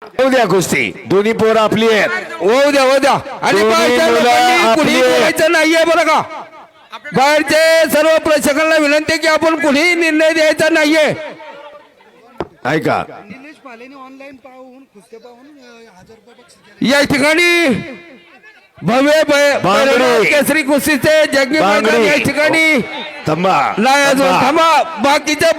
उद्या कुस्ती दोन्ही पोर आपली आहेत. होऊ द्या आणि दोन्ही बाहेरच्या मुलं लोकांनी कुणी आपली आहेत. बोलायचं नाहीये बरं का. बाहेरचे सर्व प्रेक्षकांना विनंती की आपण कुणीही निर्णय द्यायचा नाहीये. ऐका निलेश पालेने ऑनलाईन पाहून कुस्त्या पाहून 1000 रुपये बक्षीस केले. या ठिकाणी भव्य बांगडी. केसरी कुस्तीचे जगनी मैदान बांगडी. या ठिकाणी थांबा नाही अजून थांबा बाकीच्या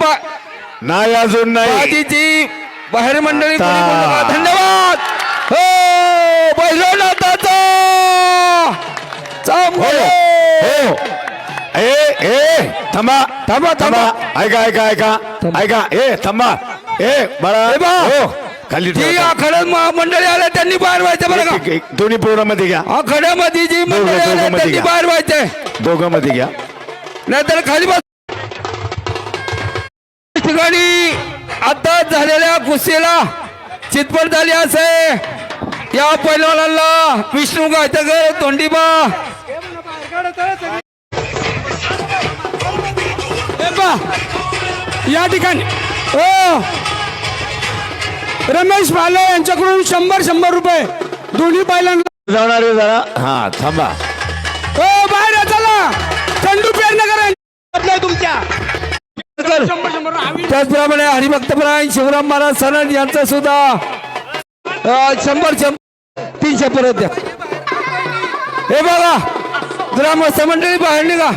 नाही अजून नाही. बाकीची बाहेर मंडळी आता. कोणी बोलू नका. धन्यवाद. हो बैलनाथाचा हो हो ए ए थांबा थांबा, थांबा. ऐका ऐका ऐका ऐका ए थांबा ए बाळा ए बा. हो खाली जी ठेवा. आखाड्यात मंडळी आल्या त्यांनी बाहेर व्हायचं बरं का. एक- दोन्ही पोरामध्ये घ्या. आखाड्यामध्ये जी मंडळी आल्या दोघांमध्ये त्यांनी घ्या. बाहेर व्हायचंय दोघांमध्ये घ्या. नाहीतर खाली बस. ठिकाणी आता झालेल्या कुस्तीला चितपट झाली असे या पैलवानाला विष्णू गायतकर तोंडीबा या ठिकाणी हो रमेश भाले यांच्याकडून 100 रुपये दोन्ही बैलांना. जाणारे जरा हा थांबा. हो बाहेर या, चला चंदू पेडणेकर तुमच्या. त्याचप्रमाणे हरिभक्तपरायण शिवराम महाराज सनद यांचा सुद्धा 100 300 परत द्या. हे बघा ग्रामस्थ मंडळी बाहेर निघा.